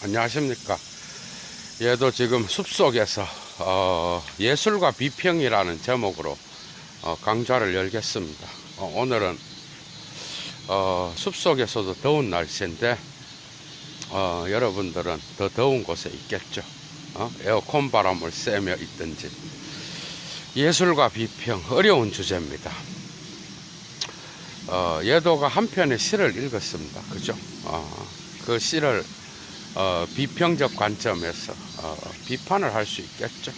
안녕하십니까. 얘도 지금 숲속에서 예술과 비평이라는 제목으로 강좌를 열겠습니다. 오늘은 숲속에서도 더운 날씨인데 여러분들은 더 더운 곳에 있겠죠. 에어컨 바람을 쐬며 있든지. 예술과 비평, 어려운 주제입니다. 예도가 한 편의 시를 읽었습니다. 그죠? 그 시를 비평적 관점에서 비판을 할 수 있겠죠.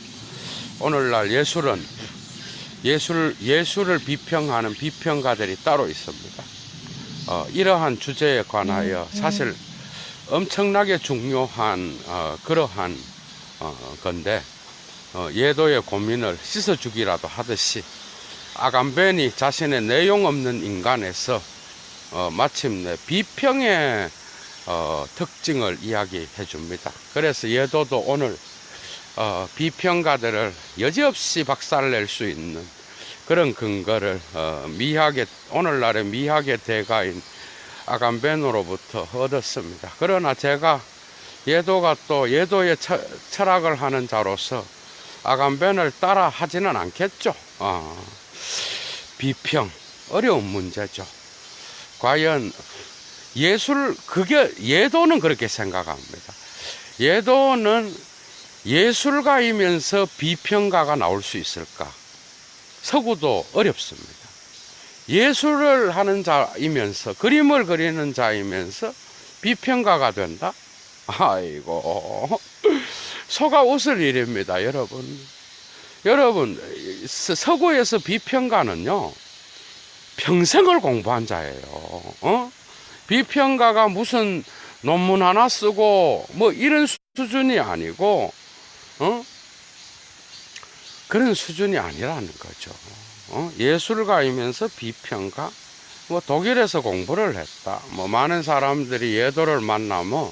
오늘날 예술을 비평하는 비평가들이 따로 있습니다. 이러한 주제에 관하여 사실 엄청나게 중요한 그러한 건데 예도의 고민을 씻어주기라도 하듯이 아간벤이 자신의 내용 없는 인간에서 마침내 비평의 특징을 이야기해 줍니다. 그래서 예도도 오늘 비평가들을 여지없이 박살낼 수 있는 그런 근거를 오늘날의 미학의 대가인 아간벤으로부터 얻었습니다. 그러나 제가 예도가 또 예도의 철학을 하는 자로서 아간벤을 따라 하지는 않겠죠. 비평, 어려운 문제죠. 과연 예도는 그렇게 생각합니다. 예도는 예술가이면서 비평가가 나올 수 있을까? 서구도 어렵습니다. 예술을 하는 자이면서, 그림을 그리는 자이면서 비평가가 된다? 아이고, 속아 웃을 일입니다, 여러분. 서구에서 비평가는요, 평생을 공부한 자예요. 비평가가 무슨 논문 하나 쓰고 뭐 이런 수준이 아니고 그런 수준이 아니라는 거죠. 예술가이면서 비평가, 뭐 독일에서 공부를 했다. 뭐 많은 사람들이 예도를 만나면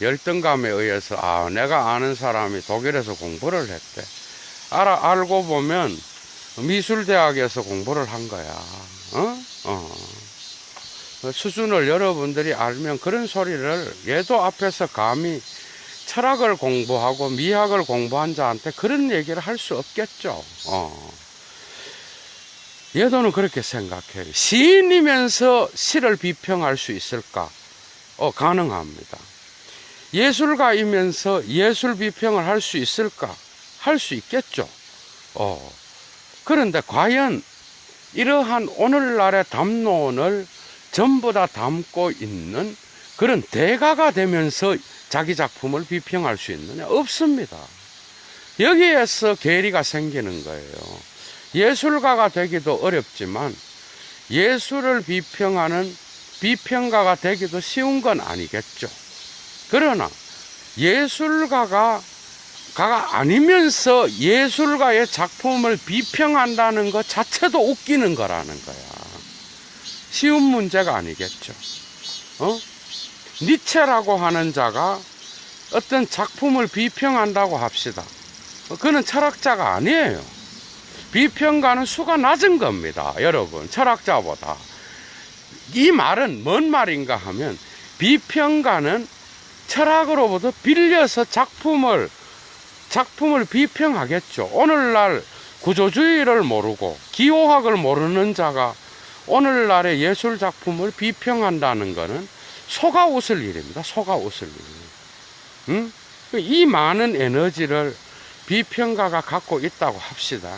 열등감에 의해서 내가 아는 사람이 독일에서 공부를 했대. 알고 보면 미술대학에서 공부를 한 거야. 수준을 여러분들이 알면 그런 소리를 예도 앞에서 감히 철학을 공부하고 미학을 공부한 자한테 그런 얘기를 할 수 없겠죠. 예도는 그렇게 생각해요. 시인이면서 시를 비평할 수 있을까? 가능합니다. 예술가이면서 예술 비평을 할 수 있을까? 할 수 있겠죠. 그런데 과연 이러한 오늘날의 담론을 전부 다 담고 있는 그런 대가가 되면서 자기 작품을 비평할 수 있느냐? 없습니다. 여기에서 괴리가 생기는 거예요. 예술가가 되기도 어렵지만 예술을 비평하는 비평가가 되기도 쉬운 건 아니겠죠. 그러나 예술가가 아니면서 예술가의 작품을 비평한다는 것 자체도 웃기는 거라는 거야. 쉬운 문제가 아니겠죠. 니체라고 하는 자가 어떤 작품을 비평한다고 합시다. 그는 철학자가 아니에요. 비평가는 수가 낮은 겁니다, 여러분. 철학자보다. 이 말은 뭔 말인가 하면 비평가는 철학으로부터 빌려서 작품을 비평하겠죠. 오늘날 구조주의를 모르고 기호학을 모르는 자가 오늘날의 예술 작품을 비평한다는 것은 속아 웃을 일입니다. 속아 웃을 일. 이 많은 에너지를 비평가가 갖고 있다고 합시다.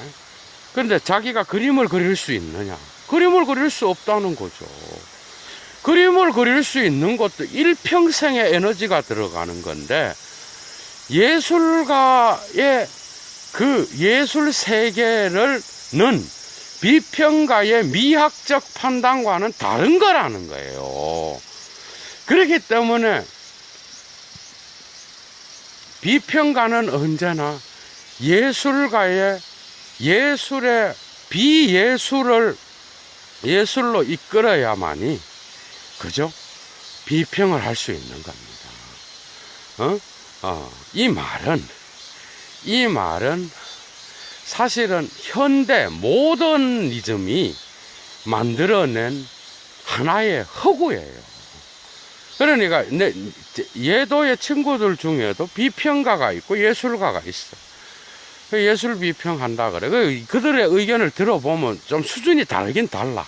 그런데 자기가 그림을 그릴 수 있느냐? 그림을 그릴 수 없다는 거죠. 그림을 그릴 수 있는 것도 일평생의 에너지가 들어가는 건데, 예술가의 그 예술 세계는 비평가의 미학적 판단과는 다른 거라는 거예요. 그렇기 때문에 비평가는 언제나 예술가의 예술의 예술로 이끌어야만이, 그죠? 비평을 할 수 있는 겁니다. 이 말은 사실은 현대 모더니즘이 만들어낸 하나의 허구예요. 그러니까 예도의 친구들 중에도 비평가가 있고 예술가가 있어. 예술 비평한다 그래. 그들의 의견을 들어보면 좀 수준이 다르긴 달라.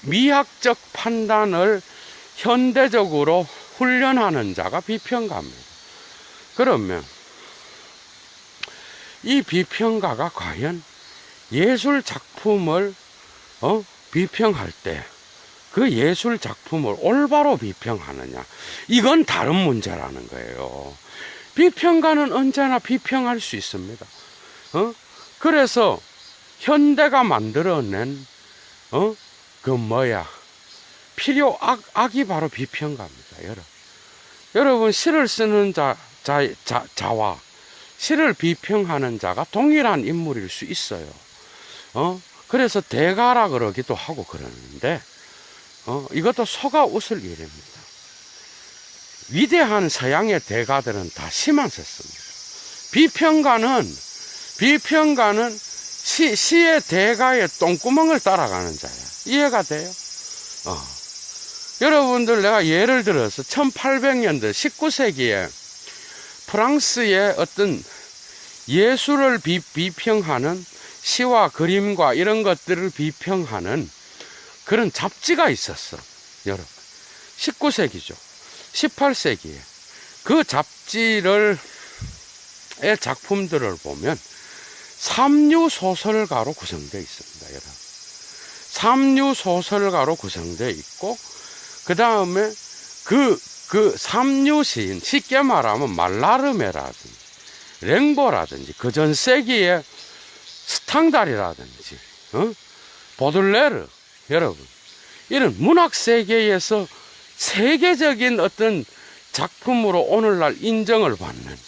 미학적 판단을 현대적으로 훈련하는 자가 비평가입니다. 그러면 이 비평가가 과연 예술 작품을 비평할 때 그 예술 작품을 올바로 비평하느냐, 이건 다른 문제라는 거예요. 비평가는 언제나 비평할 수 있습니다. 그래서 현대가 만들어낸 악이 바로 비평가입니다. 여러분 시를 쓰는 자와 시를 비평하는 자가 동일한 인물일 수 있어요. 그래서 대가라 그러기도 하고 그러는데, 이것도 속아 웃을 일입니다. 위대한 서양의 대가들은 다 시만 썼습니다. 비평가는 시의 대가의 똥구멍을 따라가는 자야. 이해가 돼요? 여러분들, 내가 예를 들어서 1800년대 19세기에 프랑스의 어떤 예술을 비평하는 시와 그림과 이런 것들을 비평하는 그런 잡지가 있었어. 여러분, 19세기죠. 18세기에 그 잡지의 작품들을 보면 삼류소설가로 구성되어 있습니다. 여러분, 삼류소설가로 구성되어 있고, 그 다음에 그 삼류시인, 쉽게 말하면 말라르메라든지 랭보라든지 그 전 세기의 스탕달이라든지 보들레르, 여러분, 이런 문학 세계에서 세계적인 어떤 작품으로 오늘날 인정을 받는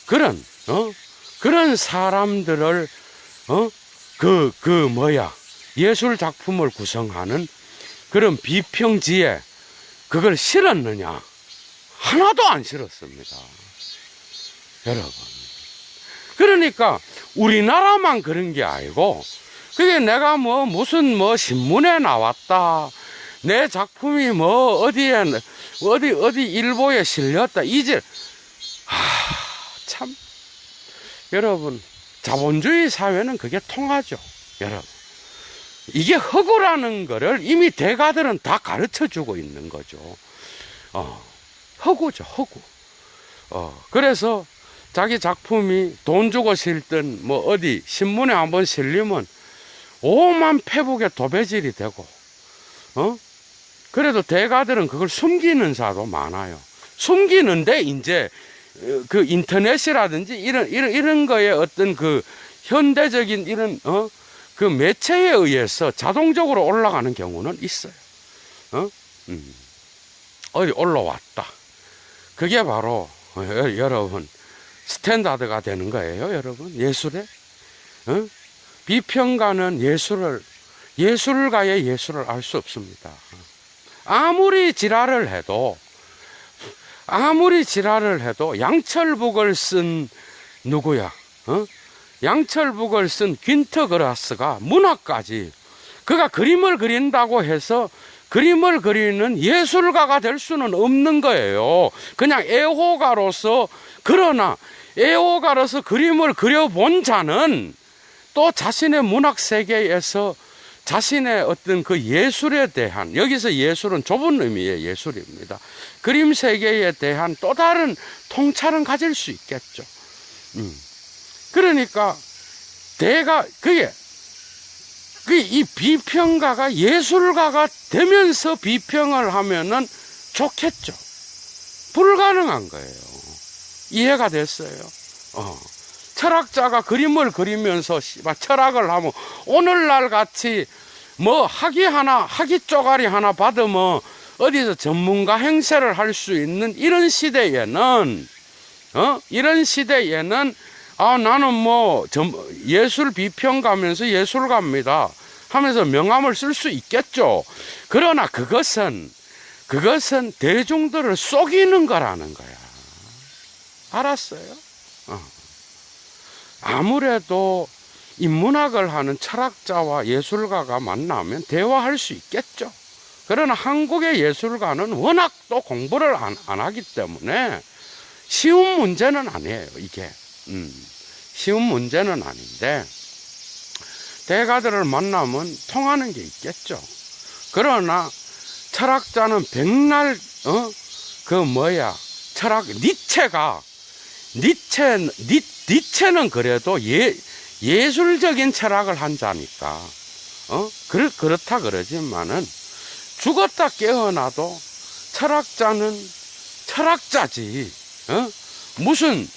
그런 사람들을 예술 작품을 구성하는 그런 비평지에 그걸 실었느냐? 하나도 안 실었습니다. 여러분, 그러니까 우리나라만 그런 게 아니고, 그게 내가 무슨 신문에 나왔다, 내 작품이 어디 일보에 실렸다, 참, 여러분, 자본주의 사회는 그게 통하죠. 여러분, 이게 허구라는 거를 이미 대가들은 다 가르쳐 주고 있는 거죠. 허구죠, 허구. 그래서 자기 작품이 돈 주고 실든 어디 신문에 한번 실리면 오만 페북에 도배질이 되고, 그래도 대가들은 그걸 숨기는 자도 많아요. 숨기는데 이제 그 인터넷이라든지 이런 거에 어떤 그 현대적인 이런 그 매체에 의해서 자동적으로 올라가는 경우는 있어요. 어디 올라왔다. 그게 바로 여러분 스탠다드가 되는 거예요. 여러분, 예술에. 비평가는 예술가의 예술을 알 수 없습니다. 아무리 지랄을 해도 양철북을 쓴 누구야? 양철북을 쓴 귄터그라스가 문학까지, 그가 그림을 그린다고 해서 그림을 그리는 예술가가 될 수는 없는 거예요. 그냥 애호가로서, 그러나 애호가로서 그림을 그려본 자는 또 자신의 문학 세계에서 자신의 어떤 그 예술에 대한, 여기서 예술은 좁은 의미의 예술입니다. 그림 세계에 대한 또 다른 통찰은 가질 수 있겠죠. 그러니까 이 비평가가 예술가가 되면서 비평을 하면은 좋겠죠. 불가능한 거예요. 이해가 됐어요. 철학자가 그림을 그리면서 철학을 하면 오늘날 같이 학위 쪼가리 하나 받으면 어디서 전문가 행세를 할 수 있는 이런 시대에는 나는 예술 비평가면서 예술가입니다 하면서 명함을 쓸 수 있겠죠. 그러나 그것은 대중들을 속이는 거라는 거야. 알았어요? 아무래도 인문학을 하는 철학자와 예술가가 만나면 대화할 수 있겠죠. 그러나 한국의 예술가는 워낙 또 공부를 안 하기 때문에 쉬운 문제는 아니에요, 이게. 쉬운 문제는 아닌데, 대가들을 만나면 통하는 게 있겠죠. 그러나 철학자는 백날, 니체는 그래도 예술적인 철학을 한 자니까, 그렇다 그러지만은, 죽었다 깨어나도 철학자는 철학자지, 무슨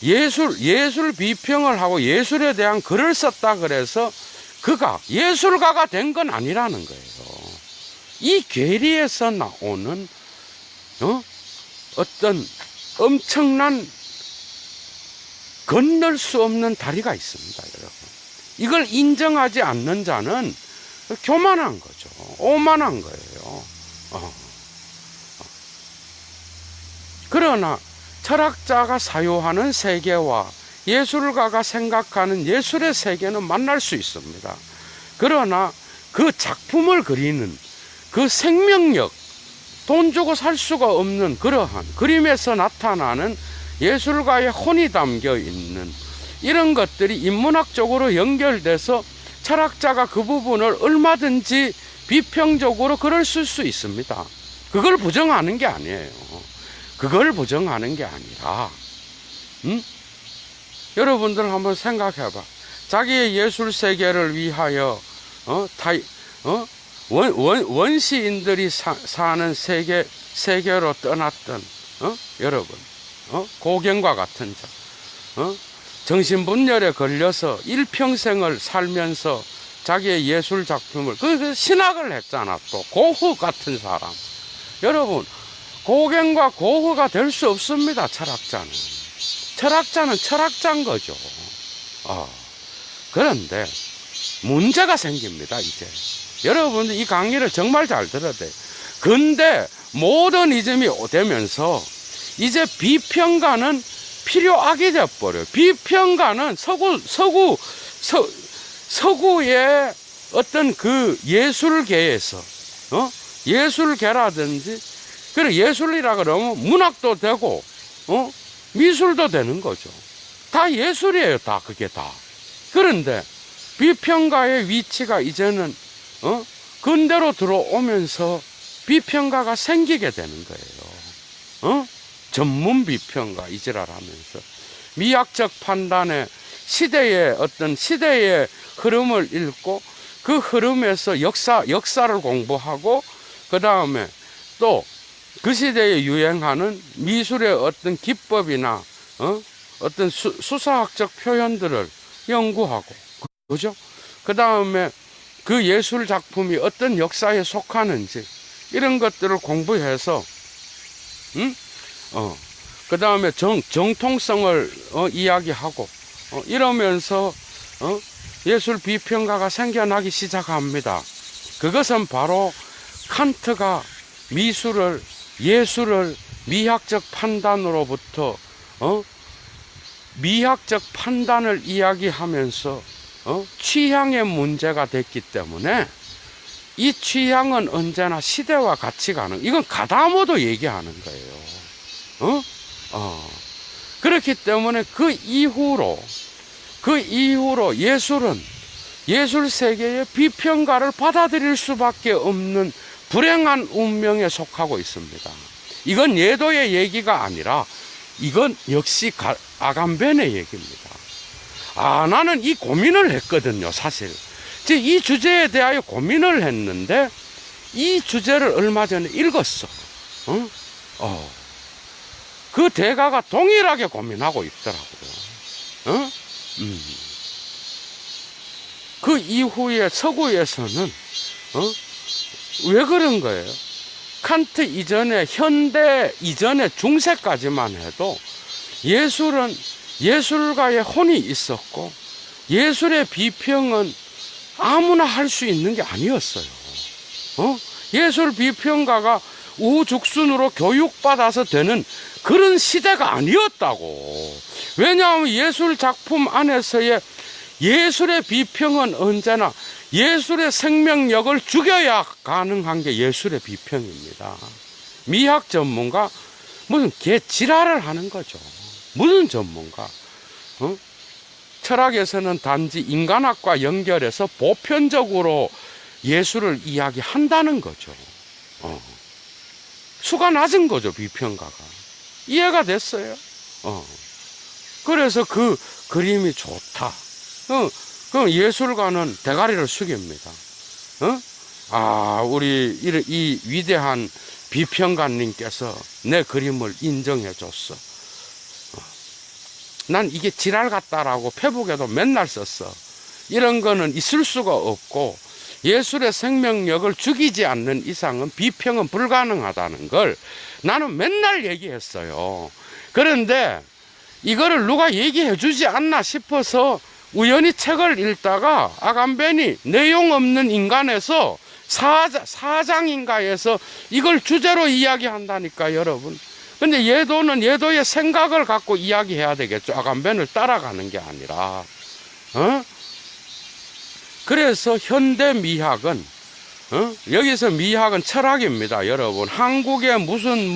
예술 비평을 하고 예술에 대한 글을 썼다 그래서 그가 예술가가 된 건 아니라는 거예요. 이 괴리에서 나오는, 어떤 엄청난 건널 수 없는 다리가 있습니다, 여러분. 이걸 인정하지 않는 자는 교만한 거죠. 오만한 거예요. 그러나 철학자가 사유하는 세계와 예술가가 생각하는 예술의 세계는 만날 수 있습니다. 그러나 그 작품을 그리는 그 생명력, 돈 주고 살 수가 없는 그러한 그림에서 나타나는 예술가의 혼이 담겨 있는 이런 것들이 인문학적으로 연결돼서 철학자가 그 부분을 얼마든지 비평적으로 글을 쓸 수 있습니다. 그걸 부정하는 게 아니에요. 그걸 부정하는 게 아니라, 여러분들 한번 생각해봐. 자기의 예술 세계를 위하여, 원시인들이 사는 세계로 떠났던, 여러분, 고갱과 같은 자, 정신분열에 걸려서 일평생을 살면서 자기의 예술 작품을, 그 신학을 했잖아, 또. 고흐 같은 사람. 여러분, 고갱과 고흐가 될 수 없습니다, 철학자는. 철학자는 철학자인 거죠. 그런데 문제가 생깁니다, 이제. 여러분들 이 강의를 정말 잘 들어야 돼요. 근데 모더니즘이 되면서 이제 비평가는 필요악이 돼버려요. 비평가는 서구의 어떤 그 예술계에서, 예술계라든지, 그리고 예술이라 그러면 문학도 되고, 미술도 되는 거죠. 다 예술이에요, 다, 그게 다. 그런데 비평가의 위치가 이제는, 근대로 들어오면서 비평가가 생기게 되는 거예요. 전문 비평가, 이지랄하면서. 미학적 판단에 시대의 흐름을 읽고 그 흐름에서 역사를 공부하고 그 다음에 또 그 시대에 유행하는 미술의 어떤 기법이나 어떤 수사학적 표현들을 연구하고, 그죠? 그 다음에 그 예술 작품이 어떤 역사에 속하는지 이런 것들을 공부해서, 그 다음에 정통성을 이야기하고, 이러면서 예술 비평가가 생겨나기 시작합니다. 그것은 바로 칸트가 예술을 미학적 판단으로부터 미학적 판단을 이야기하면서 취향의 문제가 됐기 때문에 이 취향은 언제나 시대와 같이 가는, 이건 가다모도 얘기하는 거예요. 그렇기 때문에 그 이후로 예술 세계의 비평가를 받아들일 수밖에 없는 불행한 운명에 속하고 있습니다. 이건 예도의 얘기가 아니라 이건 역시 아간벤의 얘기입니다. 나는 이 고민을 했거든요, 사실. 이 주제에 대하여 고민을 했는데 이 주제를 얼마 전에 읽었어. 그 대가가 동일하게 고민하고 있더라고요. 그 이후에 서구에서는 왜 그런 거예요? 칸트 이전에, 현대 이전에 중세까지만 해도 예술은 예술가의 혼이 있었고 예술의 비평은 아무나 할 수 있는 게 아니었어요. 예술 비평가가 우죽순으로 교육받아서 되는 그런 시대가 아니었다고. 왜냐하면 예술 작품 안에서의 예술의 비평은 언제나 예술의 생명력을 죽여야 가능한 게 예술의 비평입니다. 미학 전문가 무슨 개지랄을 하는 거죠. 무슨 전문가? 철학에서는 단지 인간학과 연결해서 보편적으로 예술을 이야기한다는 거죠. 수가 낮은 거죠, 비평가가. 이해가 됐어요. 그래서 그 그림이 좋다. 그 예술가는 대가리를 숙입니다. 우리 이 위대한 비평가님께서 내 그림을 인정해 줬어. 난 이게 지랄 같다라고 페북에도 맨날 썼어. 이런 거는 있을 수가 없고 예술의 생명력을 죽이지 않는 이상은 비평은 불가능하다는 걸 나는 맨날 얘기했어요. 그런데 이거를 누가 얘기해 주지 않나 싶어서 우연히 책을 읽다가 아간베니 내용 없는 인간에서 사장인가에서 이걸 주제로 이야기한다니까, 여러분. 근데 예도의 생각을 갖고 이야기해야 되겠죠. 아간벤을 따라가는 게 아니라. 그래서 현대 미학은, 여기서 미학은 철학입니다, 여러분. 한국의 무슨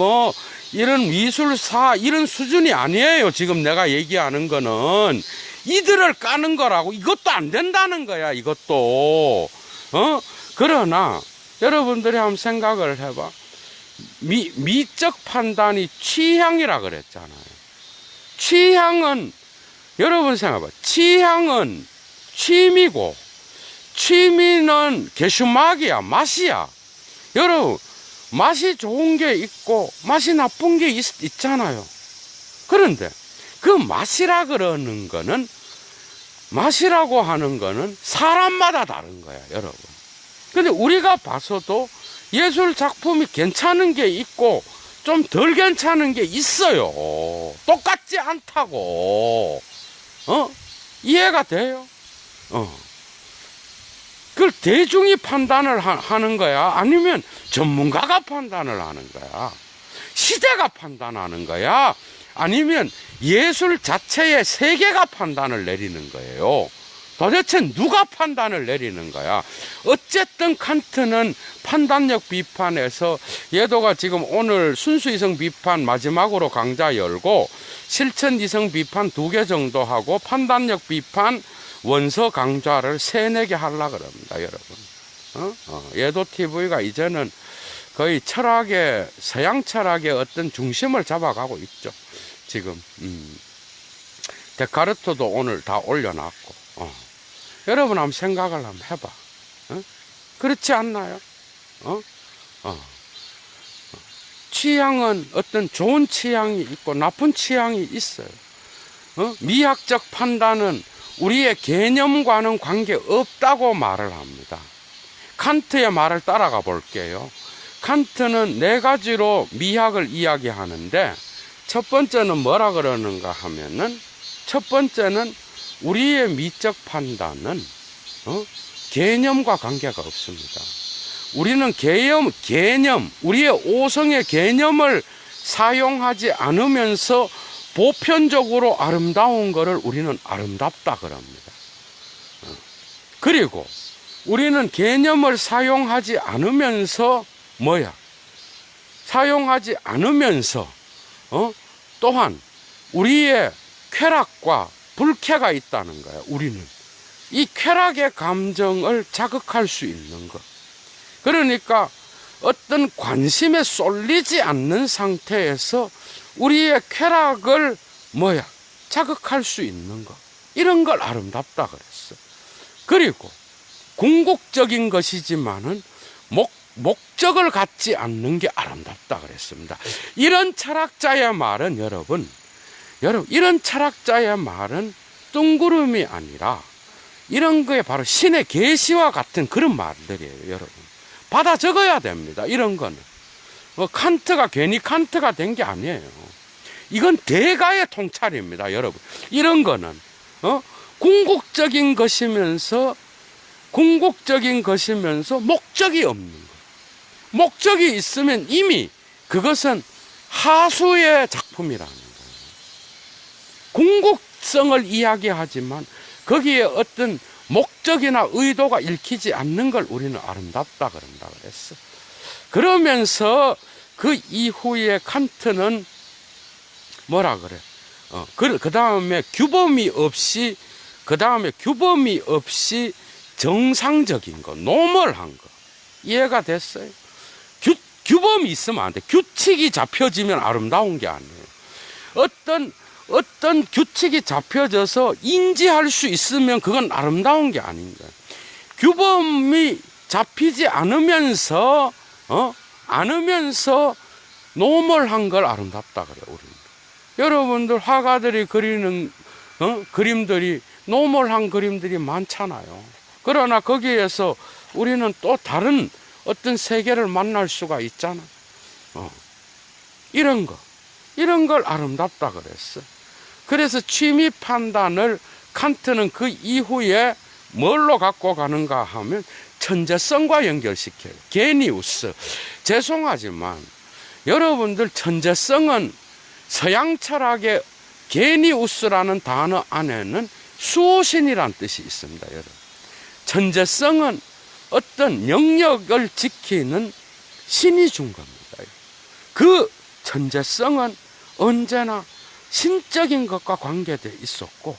이런 미술사, 이런 수준이 아니에요. 지금 내가 얘기하는 거는. 이들을 까는 거라고. 이것도 안 된다는 거야, 이것도. 그러나, 여러분들이 한번 생각을 해봐. 미적 판단이 취향이라 그랬잖아요. 취향은, 여러분 생각해봐. 취향은 취미고, 취미는 게슈막이야, 맛이야. 여러분, 맛이 좋은 게 있고, 맛이 나쁜 게 있잖아요. 그런데, 그 맛이라 그러는 거는, 맛이라고 하는 거는 사람마다 다른 거야, 여러분. 근데 우리가 봐서도 예술 작품이 괜찮은 게 있고 좀 덜 괜찮은 게 있어요. 똑같지 않다고. 이해가 돼요? 그걸 대중이 판단을 하는 거야? 아니면 전문가가 판단을 하는 거야? 시대가 판단하는 거야? 아니면 예술 자체의 세계가 판단을 내리는 거예요? 도대체 누가 판단을 내리는 거야? 어쨌든 칸트는 판단력 비판에서 예도가 지금 오늘 순수이성 비판 마지막으로 강좌 열고 실천이성 비판 2개 정도 하고 판단력 비판 원서 강좌를 3-4개 하려고 그럽니다, 여러분. 예도 TV가 이제는 거의 철학의, 서양 철학의 어떤 중심을 잡아가고 있죠, 지금. 데카르트도 오늘 다 올려놨고. 여러분 한번 생각을 한번 해봐. 그렇지 않나요? 취향은 어떤 좋은 취향이 있고 나쁜 취향이 있어요. 미학적 판단은 우리의 개념과는 관계없다고 말을 합니다. 칸트의 말을 따라가 볼게요. 칸트는 4가지로 미학을 이야기하는데 첫 번째는 뭐라 그러는가 하면은 첫 번째는 우리의 미적 판단은 개념과 관계가 없습니다. 우리는 개념, 우리의 오성의 개념을 사용하지 않으면서 보편적으로 아름다운 것을 우리는 아름답다 그럽니다. 그리고 우리는 개념을 사용하지 않으면서 사용하지 않으면서 또한 우리의 쾌락과 불쾌가 있다는 거야. 우리는 이 쾌락의 감정을 자극할 수 있는 것. 그러니까 어떤 관심에 쏠리지 않는 상태에서 우리의 쾌락을 자극할 수 있는 것. 이런 걸 아름답다 그랬어. 그리고 궁극적인 것이지만은 목적을 갖지 않는 게 아름답다 그랬습니다. 이런 철학자의 말은 여러분, 이런 철학자의 말은 뜬구름이 아니라 이런 거에 바로 신의 계시와 같은 그런 말들이에요, 여러분. 받아 적어야 됩니다, 이런 거는. 칸트가 괜히 칸트가 된 게 아니에요. 이건 대가의 통찰입니다, 여러분. 이런 거는, 궁극적인 것이면서 목적이 없는 거. 목적이 있으면 이미 그것은 하수의 작품이라는 거예요. 궁극성을 이야기하지만 거기에 어떤 목적이나 의도가 읽히지 않는 걸 우리는 아름답다 그런다 그랬어. 그러면서 그 이후에 칸트는 뭐라 그래? 그 다음에 규범이 없이 정상적인 거, 노멀한 거. 이해가 됐어요? 규범이 있으면 안 돼. 규칙이 잡혀지면 아름다운 게 아니에요. 어떤 규칙이 잡혀져서 인지할 수 있으면 그건 아름다운 게 아닌 거예요. 규범이 잡히지 않으면서 노멀한 걸 아름답다 그래요, 우리는. 여러분들 화가들이 그리는 그림들이 노멀한 그림들이 많잖아요. 그러나 거기에서 우리는 또 다른 어떤 세계를 만날 수가 있잖아. 이런 걸 아름답다 그랬어. 그래서 취미 판단을 칸트는 그 이후에 뭘로 갖고 가는가 하면 천재성과 연결시켜요. 게니우스. 죄송하지만 여러분들 천재성은 서양 철학의 게니우스라는 단어 안에는 수호신이란 뜻이 있습니다, 여러분. 천재성은 어떤 영역을 지키는 신이 준 겁니다. 그 천재성은 언제나 신적인 것과 관계되어 있었고,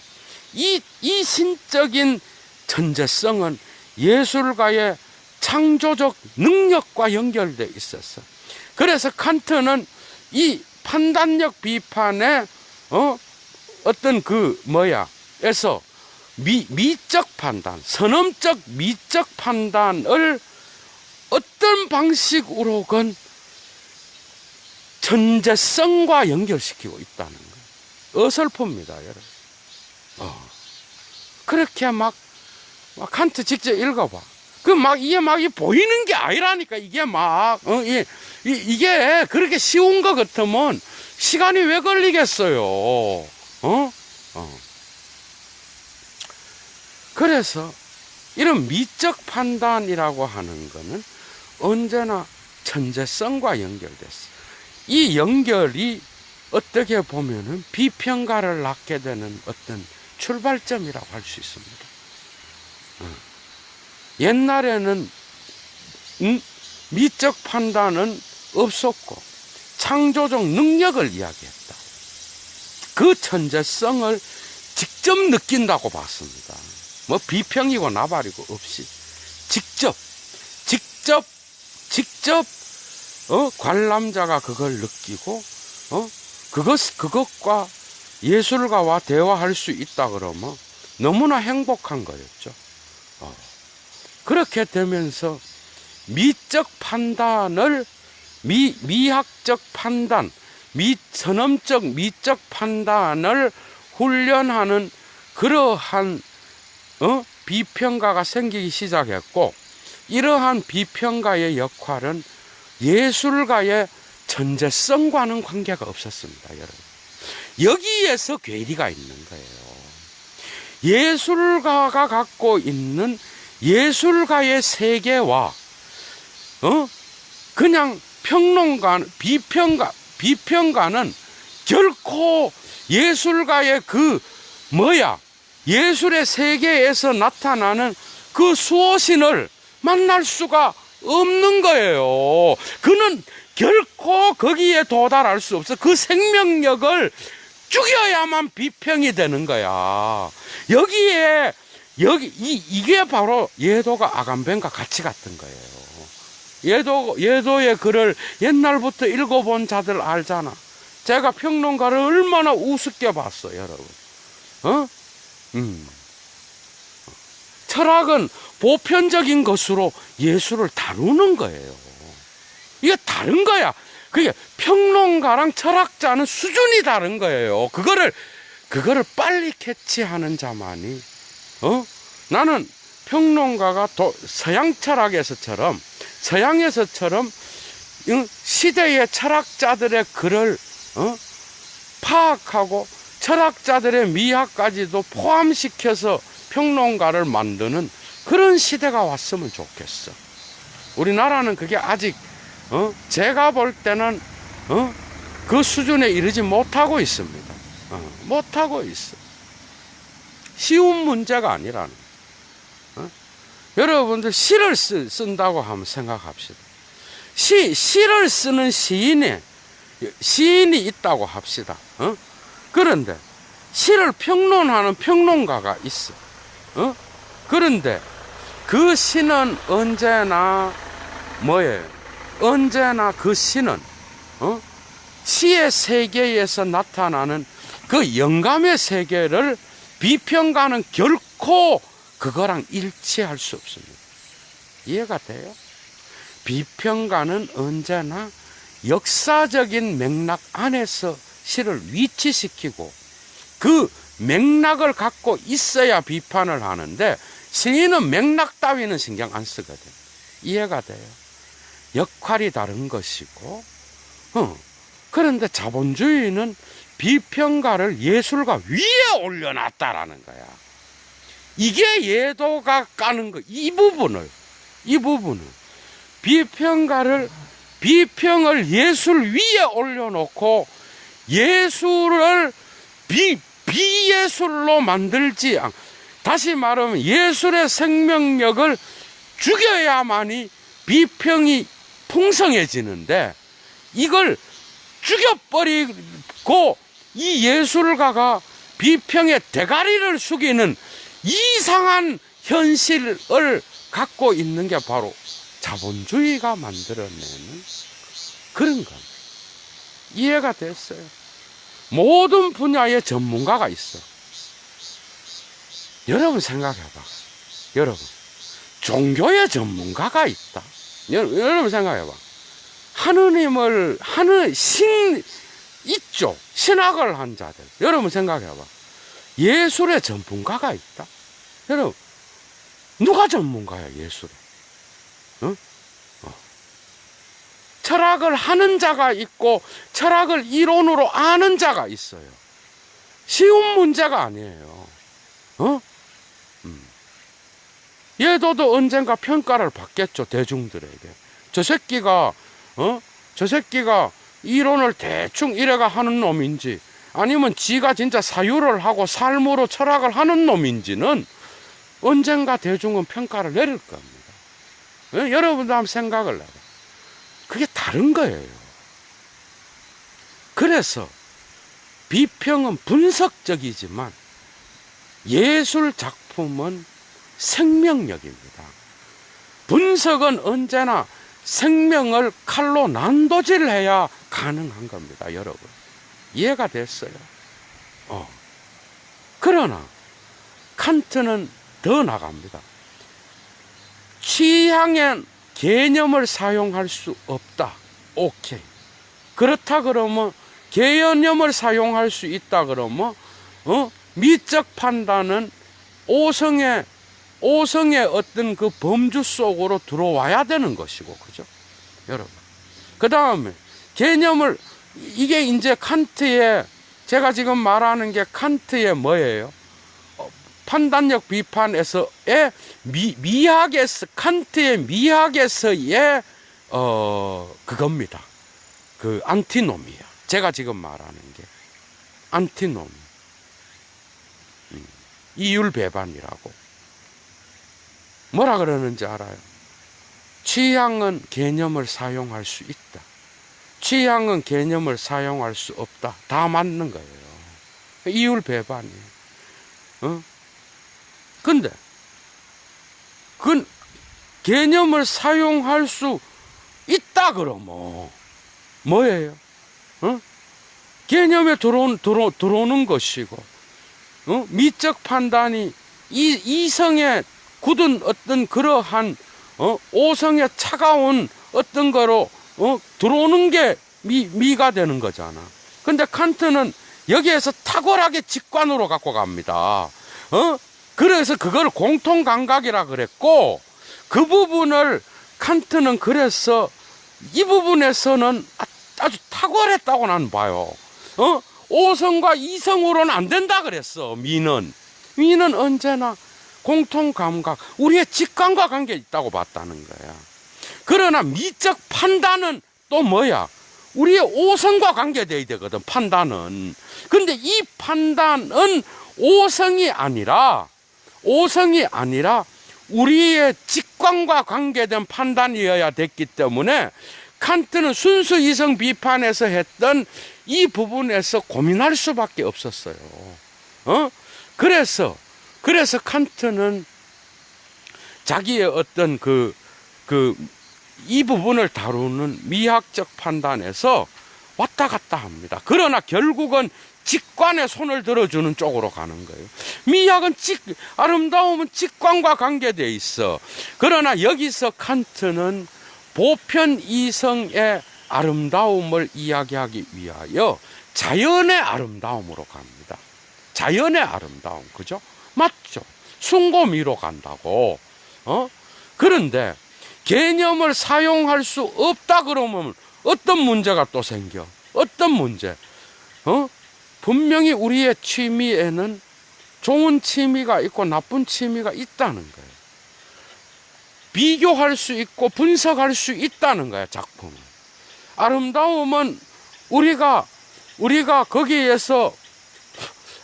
이 신적인 천재성은 예술가의 창조적 능력과 연결되어 있었어. 그래서 칸트는 이 판단력 비판의 어떤 에서 미적 판단, 선험적 미적 판단을 어떤 방식으로건 천재성과 연결시키고 있다는 거예요. 어설픕니다, 여러분. 그렇게 칸트 직접 읽어봐. 이게 보이는 게 아니라니까, 이게 이게 그렇게 쉬운 것 같으면 시간이 왜 걸리겠어요? 그래서 이런 미적 판단이라고 하는 거는 언제나 천재성과 연결됐어요. 이 연결이 어떻게 보면은 비평가를 낳게 되는 어떤 출발점이라고 할 수 있습니다. 옛날에는 미적 판단은 없었고 창조적 능력을 이야기했다. 그 천재성을 직접 느낀다고 봤습니다. 비평이고 나발이고 없이 직접 관람자가 그걸 느끼고 그것과 예술가와 대화할 수 있다 그러면 너무나 행복한 거였죠. 그렇게 되면서 미적 판단을 미학적 판단, 선험적 미적 판단을 훈련하는 그러한 비평가가 생기기 시작했고, 이러한 비평가의 역할은 예술가의 천재성과는 관계가 없었습니다, 여러분. 여기에서 괴리가 있는 거예요. 예술가가 갖고 있는 예술가의 세계와 그냥 비평가는 결코 예술가의 예술의 세계에서 나타나는 그 수호신을 만날 수가 없는 거예요. 그는 결코 거기에 도달할 수 없어. 그 생명력을 죽여야만 비평이 되는 거야. 이게 바로 예도가 아간벤과 같이 같은 거예요. 예도의 글을 옛날부터 읽어본 자들 알잖아. 제가 평론가를 얼마나 우습게 봤어, 여러분. 철학은 보편적인 것으로 예술을 다루는 거예요. 이게 다른 거야. 그게 평론가랑 철학자는 수준이 다른 거예요. 그거를 빨리 캐치하는 자만이, 나는 평론가가 서양 철학에서처럼 시대의 철학자들의 글을 파악하고 철학자들의 미학까지도 포함시켜서 평론가를 만드는 그런 시대가 왔으면 좋겠어. 우리나라는 그게 아직 제가 볼 때는 그 수준에 이르지 못하고 있습니다. 못하고 있어. 쉬운 문제가 아니라는 거예요. 여러분들 시를 쓴다고 한번 생각합시다. 시를 쓰는 시인이 있다고 합시다. 그런데 시를 평론하는 평론가가 있어. 그런데 그 시는 언제나 뭐예요? 언제나 그 시는 시의 세계에서 나타나는 그 영감의 세계를 비평가는 결코 그거랑 일치할 수 없습니다. 이해가 돼요? 비평가는 언제나 역사적인 맥락 안에서 시를 위치시키고 그 맥락을 갖고 있어야 비판을 하는데, 시인은 맥락 따위는 신경 안 쓰거든. 이해가 돼요? 역할이 다른 것이고, 그런데 자본주의는 비평가를 예술가 위에 올려놨다라는 거야. 이게 예도가 까는 거. 이 부분을 비평을 예술 위에 올려놓고 예술을 비예술로 만들지, 다시 말하면 예술의 생명력을 죽여야만이 비평이 풍성해지는데, 이걸 죽여버리고 이 예술가가 비평의 대가리를 숙이는 이상한 현실을 갖고 있는 게 바로 자본주의가 만들어내는 그런 겁니다. 이해가 됐어요? 모든 분야의 전문가가 있어. 여러분 생각해봐. 여러분, 종교의 전문가가 있다. 여러분 생각해봐. 신 있죠. 신학을 한 자들. 여러분 생각해봐. 예술의 전문가가 있다. 여러분, 누가 전문가야, 예술에? 철학을 하는 자가 있고 철학을 이론으로 아는 자가 있어요. 쉬운 문제가 아니에요. 예도도 언젠가 평가를 받겠죠, 대중들에게. 저 새끼가 이론을 대충 이래가 하는 놈인지, 아니면 지가 진짜 사유를 하고 삶으로 철학을 하는 놈인지는 언젠가 대중은 평가를 내릴 겁니다. 여러분도 한번 생각을 해봐. 그게 다른 거예요. 그래서 비평은 분석적이지만 예술 작품은 생명력입니다. 분석은 언제나 생명을 칼로 난도질해야 가능한 겁니다, 여러분. 이해가 됐어요? 그러나 칸트는 더 나갑니다. 취향의 개념을 사용할 수 없다. 오케이. 그렇다 그러면 개념을 사용할 수 있다 그러면 미적 판단은 오성의 어떤 그 범주 속으로 들어와야 되는 것이고, 그죠? 여러분. 그 다음에 개념을, 이게 이제 칸트의, 제가 지금 말하는 게 칸트의 뭐예요? 판단력 비판에서의 미학에서, 칸트의 미학에서의 그겁니다. 그 안티노미야. 제가 지금 말하는 게 안티노미, 이율 배반이라고. 뭐라 그러는지 알아요? 취향은 개념을 사용할 수 있다. 취향은 개념을 사용할 수 없다. 다 맞는 거예요. 이율 배반이에요. 근데 그 개념을 사용할 수 있다 그러면 뭐예요? 개념에 들어오는 것이고, 미적 판단이 이성에 굳은 어떤 그러한 오성에 차가운 어떤 거로 들어오는 게 미가 되는 거잖아. 근데 칸트는 여기에서 탁월하게 직관으로 갖고 갑니다. 그래서 그걸 공통감각이라 그랬고, 그 부분을 칸트는 그래서 이 부분에서는 아주 탁월했다고 나는 봐요. 오성과 이성으로는 안 된다 그랬어. 미는 언제나 공통감각, 우리의 직관과 관계 있다고 봤다는 거야. 그러나 미적 판단은 또 뭐야? 우리의 오성과 관계되어야 되거든, 판단은. 근데 이 판단은 오성이 아니라 우리의 직관과 관계된 판단이어야 됐기 때문에 칸트는 순수 이성 비판에서 했던 이 부분에서 고민할 수밖에 없었어요. 그래서 칸트는 자기의 어떤 이 부분을 다루는 미학적 판단에서 왔다 갔다 합니다. 그러나 결국은 직관에 손을 들어주는 쪽으로 가는 거예요. 미학은 아름다움은 직관과 관계되어 있어. 그러나 여기서 칸트는 보편 이성의 아름다움을 이야기하기 위하여 자연의 아름다움으로 갑니다. 자연의 아름다움, 그죠? 맞죠? 숭고미로 간다고. 그런데 개념을 사용할 수 없다 그러면 어떤 문제가 또 생겨? 어떤 문제? 분명히 우리의 취미에는 좋은 취미가 있고 나쁜 취미가 있다는 거예요. 비교할 수 있고 분석할 수 있다는 거야, 작품은. 아름다움은 우리가 거기에서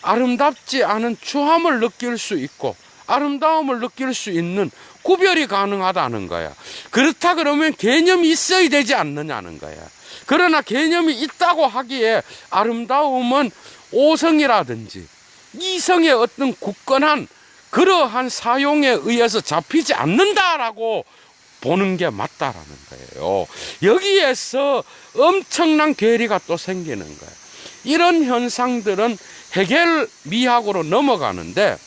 아름답지 않은 추함을 느낄 수 있고 아름다움을 느낄 수 있는 구별이 가능하다는 거야. 그렇다 그러면 개념이 있어야 되지 않느냐는 거야. 그러나 개념이 있다고 하기에 아름다움은 오성이라든지 이성의 어떤 굳건한 그러한 사용에 의해서 잡히지 않는다라고 보는 게 맞다라는 거예요. 여기에서 엄청난 괴리가 또 생기는 거예요. 이런 현상들은 헤겔 미학으로 넘어가는데,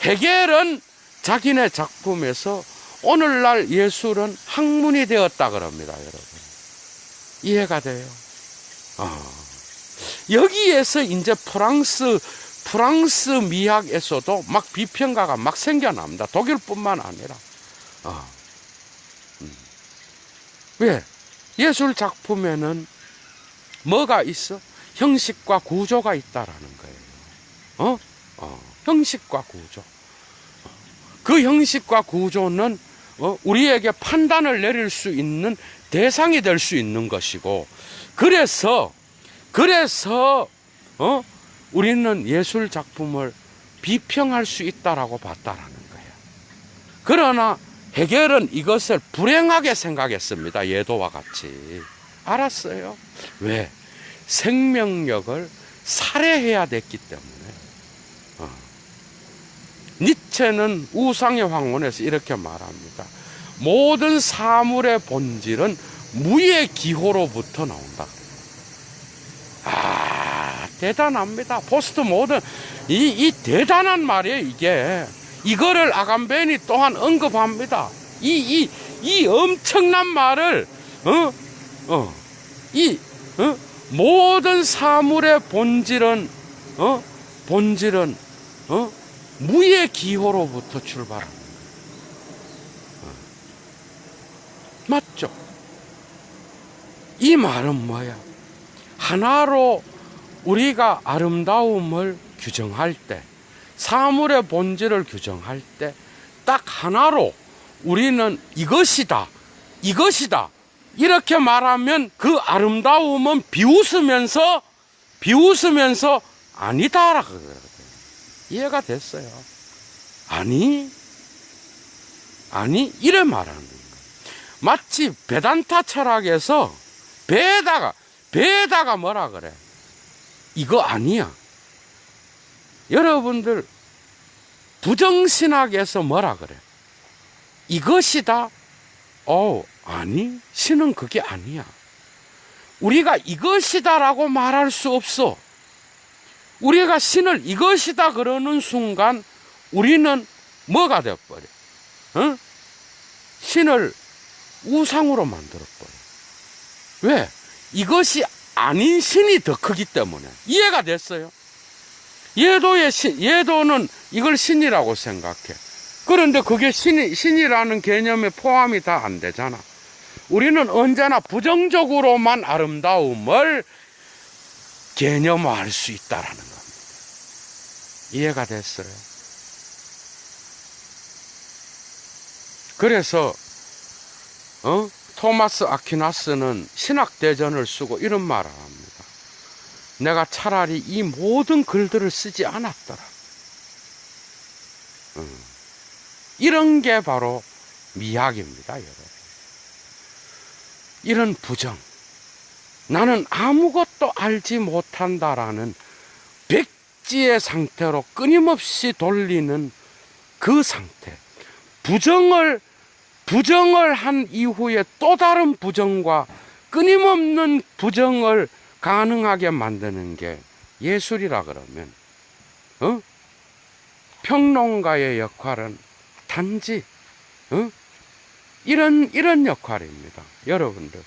헤겔은 자기네 작품에서 오늘날 예술은 학문이 되었다 그럽니다, 여러분. 이해가 돼요? 여기에서 이제 프랑스 미학에서도 막 비평가가 막 생겨납니다. 독일뿐만 아니라. 왜? 예술 작품에는 뭐가 있어? 형식과 구조가 있다라는 거예요. 형식과 구조. 그 형식과 구조는 우리에게 판단을 내릴 수 있는 대상이 될 수 있는 것이고, 그래서 우리는 예술 작품을 비평할 수 있다라고 봤다라는 거예요. 그러나 헤겔은 이것을 불행하게 생각했습니다. 예도와 같이. 알았어요? 왜? 생명력을 살해해야 됐기 때문에. 니체는 우상의 황혼에서 이렇게 말합니다. 모든 사물의 본질은 무의 기호로부터 나온다. 대단합니다. 포스트 모던, 이 대단한 말이에요, 이게. 이거를 아감베니 또한 언급합니다. 이 엄청난 말을, 모든 사물의 본질은 무의 기호로부터 출발합니다. 맞죠? 이 말은 뭐야? 하나로 우리가 아름다움을 규정할 때, 사물의 본질을 규정할 때, 딱 하나로 우리는 이것이다, 이렇게 말하면 그 아름다움은 비웃으면서 아니다라고 그러거든요. 이해가 됐어요? 아니, 이래 말하는 거예요. 마치 베단타 철학에서 배에다가 뭐라 그래? 이거 아니야. 여러분들 부정신학에서 뭐라 그래? 이것이다. 아니, 신은 그게 아니야. 우리가 이것이다라고 말할 수 없어. 우리가 신을 이것이다 그러는 순간 우리는 뭐가 되어버려? 신을 우상으로 만들어버려. 왜? 이것이 아닌 신이 더 크기 때문에. 이해가 됐어요? 예도는 이걸 신이라고 생각해. 그런데 그게 신이라는 개념에 포함이 다 안 되잖아. 우리는 언제나 부정적으로만 아름다움을 개념화할 수 있다라는 겁니다. 이해가 됐어요? 그래서 토마스 아퀴나스는 신학대전을 쓰고 이런 말을 합니다. 내가 차라리 이 모든 글들을 쓰지 않았더라. 이런 게 바로 미학입니다, 여러분. 이런 부정, 나는 아무것도 알지 못한다라는 백지의 상태로 끊임없이 돌리는 그 상태, 부정을 한 이후에 또 다른 부정과 끊임없는 부정을 가능하게 만드는 게 예술이라 그러면, 평론가의 역할은 단지, 이런 역할입니다. 여러분들,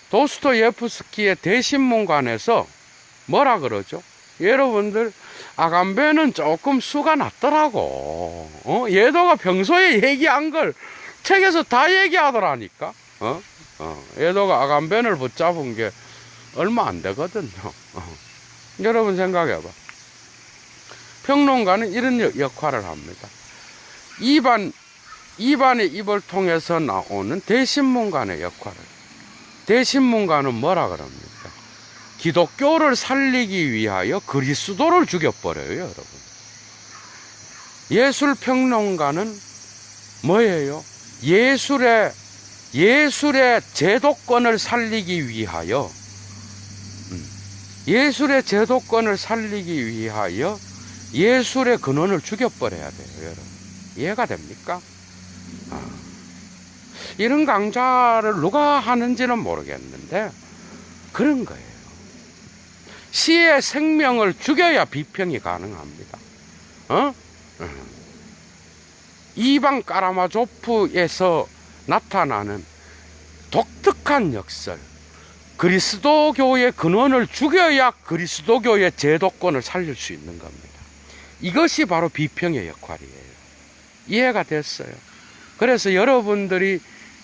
도스토예프스키의 대신문관에서 뭐라 그러죠? 여러분들, 아간베는 조금 수가 났더라고. 예도가 평소에 얘기한 걸 책에서 다 얘기하더라니까. 예도가 아간벤을 붙잡은 게 얼마 안 되거든요. 여러분 생각해봐. 평론가는 이런 역할을 합니다. 이반의 입을 통해서 나오는 대신문관의 역할을. 대신문관은 뭐라 그럽니까? 기독교를 살리기 위하여 그리스도를 죽여버려요, 여러분. 예술평론가는 뭐예요? 예술의 제도권을 살리기 위하여, 예술의 제도권을 살리기 위하여 예술의 근원을 죽여버려야 돼요, 여러분. 이해가 됩니까? 이런 강좌를 누가 하는지는 모르겠는데 그런 거예요. 시의 생명을 죽여야 비평이 가능합니다. 이방 까라마조프에서 나타나는 독특한 역설, 그리스도교의 근원을 죽여야 그리스도교의 제도권을 살릴 수 있는 겁니다. 이것이 바로 비평의 역할이에요. 이해가 됐어요? 그래서 여러분들이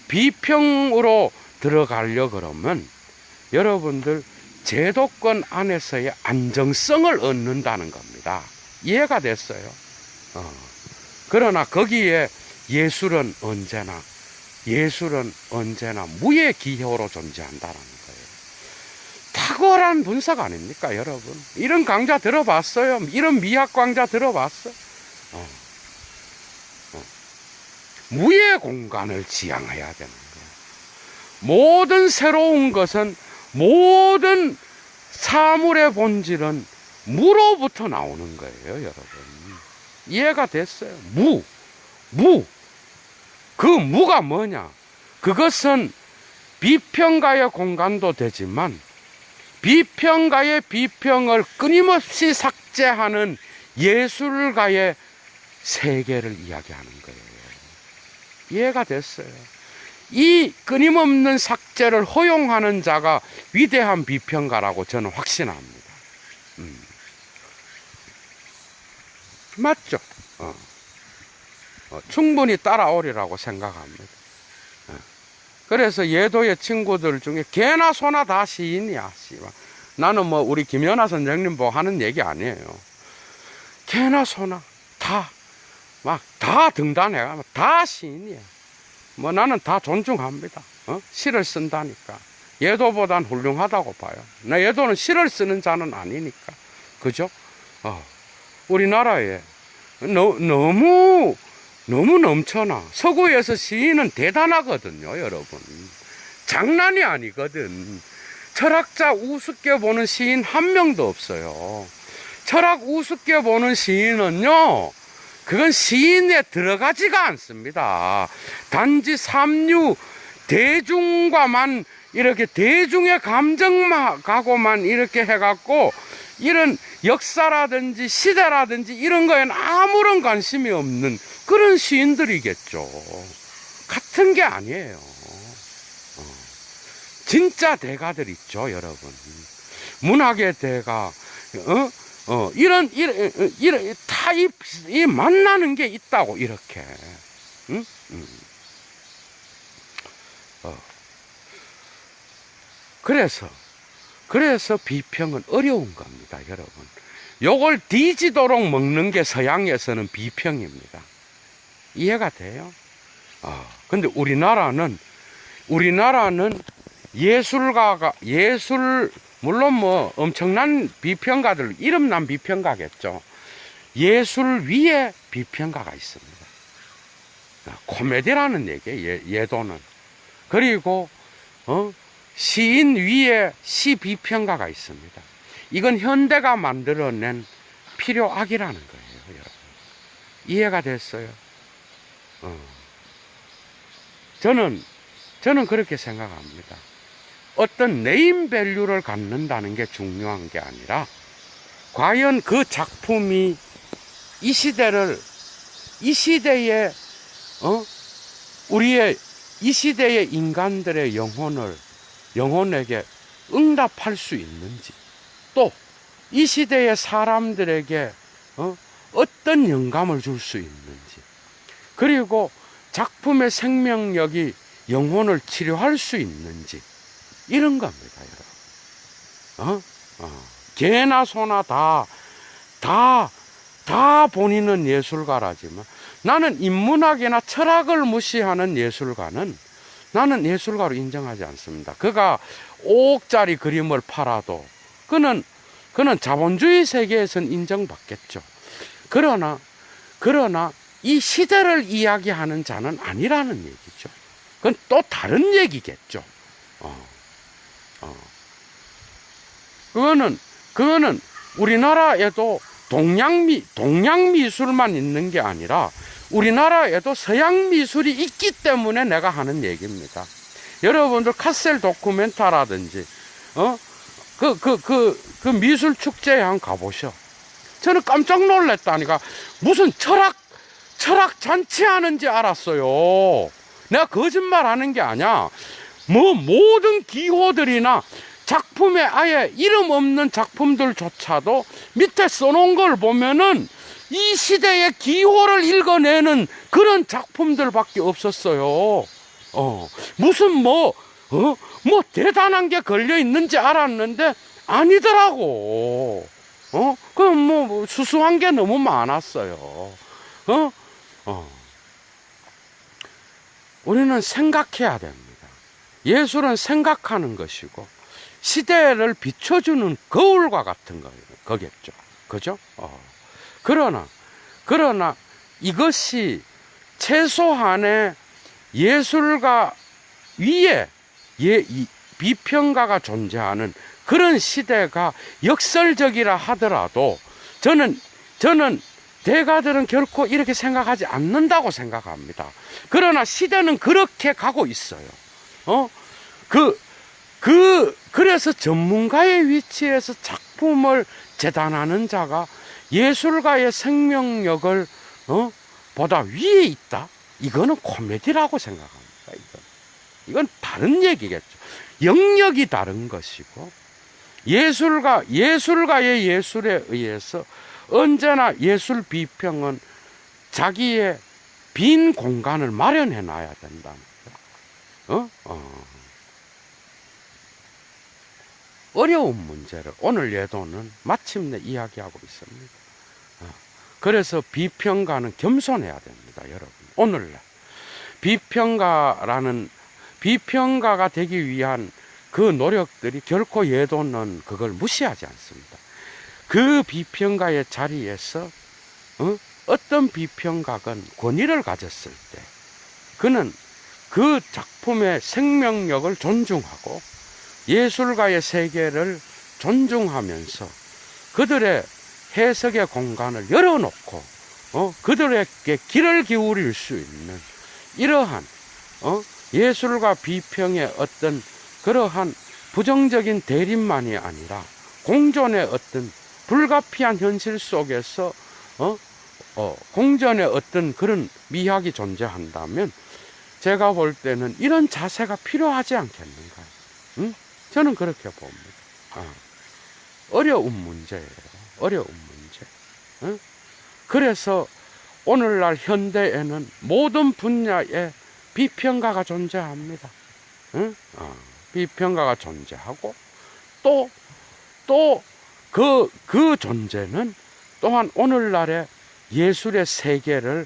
비평으로 들어가려 그러면 여러분들 제도권 안에서의 안정성을 얻는다는 겁니다. 이해가 됐어요? 그러나 거기에 예술은 언제나 무의 기호로 존재한다는 거예요. 탁월한 분석 아닙니까, 여러분? 이런 강좌 들어봤어요? 이런 미학 강좌 들어봤어? 무의 공간을 지향해야 되는 거예요. 모든 새로운 것은, 모든 사물의 본질은 무로부터 나오는 거예요, 여러분. 이해가 됐어요? 무. 그 무가 뭐냐? 그것은 비평가의 공간도 되지만 비평가의 비평을 끊임없이 삭제하는 예술가의 세계를 이야기하는 거예요. 이해가 됐어요? 이 끊임없는 삭제를 허용하는 자가 위대한 비평가라고 저는 확신합니다. 맞죠? 충분히 따라오리라고 생각합니다. 그래서 예도의 친구들 중에 개나 소나 다 시인이야. 나는 뭐 우리 김연아 선생님 보고 하는 얘기 아니에요. 개나 소나 다 등단해. 다 시인이야. 뭐 나는 다 존중합니다. 시를 쓴다니까. 예도보단 훌륭하다고 봐요. 나 예도는 시를 쓰는 자는 아니니까. 그죠? 우리나라에 너무 넘쳐나. 서구에서 시인은 대단하거든요, 여러분. 장난이 아니거든. 철학자 우습게 보는 시인 한 명도 없어요. 철학 우습게 보는 시인은요, 그건 시인에 들어가지가 않습니다. 단지 삼류 대중과만 이렇게 대중의 감정만 가고만 이렇게 해갖고 이런 역사라든지 시대라든지 이런 거에는 아무런 관심이 없는 그런 시인들이겠죠. 같은 게 아니에요. 진짜 대가들 있죠, 여러분. 문학의 대가, 이런 다 이 만나는 게 있다고, 이렇게. 그래서 비평은 어려운 겁니다, 여러분. 요걸 뒤지도록 먹는 게 서양에서는 비평입니다. 이해가 돼요? 근데 우리나라는 우리나라는 물론 뭐 엄청난 비평가들, 이름난 비평가겠죠. 예술 위에 비평가가 있습니다. 코미디라는 얘기예요, 예도는. 그리고, 시인 위에 시 비평가가 있습니다. 이건 현대가 만들어낸 필요악이라는 거예요, 여러분. 이해가 됐어요? 저는 그렇게 생각합니다. 어떤 네임 밸류를 갖는다는 게 중요한 게 아니라, 과연 그 작품이 이 시대에, 이 시대의 인간들의 영혼에게 응답할 수 있는지, 또, 이 시대의 사람들에게, 어떤 영감을 줄 수 있는지, 그리고 작품의 생명력이 영혼을 치료할 수 있는지, 이런 겁니다, 여러분. 개나 소나 다 본인은 예술가라지만, 나는 인문학이나 철학을 무시하는 예술가는 나는 예술가로 인정하지 않습니다. 그가 5억짜리 그림을 팔아도 그는 자본주의 세계에서는 인정받겠죠. 그러나 이 시대를 이야기하는 자는 아니라는 얘기죠. 그건 또 다른 얘기겠죠. 그거는 우리나라에도 동양 미술만 있는 게 아니라 우리나라에도 서양 미술이 있기 때문에 내가 하는 얘기입니다. 여러분들 카셀 도쿠멘타라든지 그 미술 축제에 한번 가보셔. 저는 깜짝 놀랐다니까. 무슨 철학 잔치하는지 알았어요. 내가 거짓말 하는 게 아니야. 모든 기호들이나 작품에 아예 이름 없는 작품들조차도 밑에 써놓은 걸 보면은 이 시대의 기호를 읽어내는 그런 작품들밖에 없었어요. 무슨 대단한 게 걸려 있는지 알았는데 아니더라고. 그럼 수수한 게 너무 많았어요. 우리는 생각해야 됩니다. 예술은 생각하는 것이고 시대를 비춰주는 거울과 같은 거겠죠. 그죠? 그러나 이것이 최소한의 예술가 위에 비평가가 존재하는 그런 시대가 역설적이라 하더라도 저는 대가들은 결코 이렇게 생각하지 않는다고 생각합니다. 그러나 시대는 그렇게 가고 있어요. 그래서 전문가의 위치에서 작품을 재단하는 자가 예술가의 생명력을 보다 위에 있다? 이거는 코미디라고 생각합니다. 이건 다른 얘기겠죠. 영역이 다른 것이고 예술가의 예술에 의해서 언제나 예술 비평은 자기의 빈 공간을 마련해 놔야 된다는 거예요. 어려운 문제를 오늘 예도는 마침내 이야기하고 있습니다. 그래서 비평가는 겸손해야 됩니다, 여러분. 오늘날 비평가가 되기 위한 그 노력들이 결코 예도는 그걸 무시하지 않습니다. 그 비평가의 자리에서 어떤 비평가건 권위를 가졌을 때 그는 그 작품의 생명력을 존중하고 예술가의 세계를 존중하면서 그들의 해석의 공간을 열어놓고 그들에게 귀를 기울일 수 있는 이러한 예술과 비평의 어떤 그러한 부정적인 대립만이 아니라 공존의 어떤 불가피한 현실 속에서 공존의 어떤 그런 미학이 존재한다면 제가 볼 때는 이런 자세가 필요하지 않겠는가. 저는 그렇게 봅니다. 어려운 문제예요. 어려운 문제. 그래서 오늘날 현대에는 모든 분야에 비평가가 존재합니다. 비평가가 존재하고 또 그 존재는 또한 오늘날의 예술의 세계를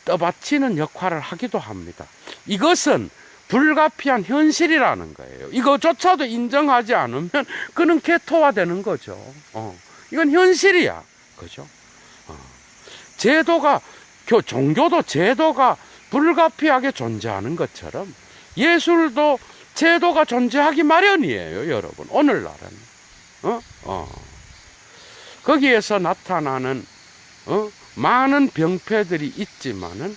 떠받치는 역할을 하기도 합니다. 이것은 불가피한 현실이라는 거예요. 이거조차도 인정하지 않으면 그는 개토화되는 거죠. 이건 현실이야. 그죠? 제도가, 종교도 제도가 불가피하게 존재하는 것처럼 예술도 제도가 존재하기 마련이에요, 여러분. 오늘날은. 거기에서 나타나는, 많은 병폐들이 있지만은,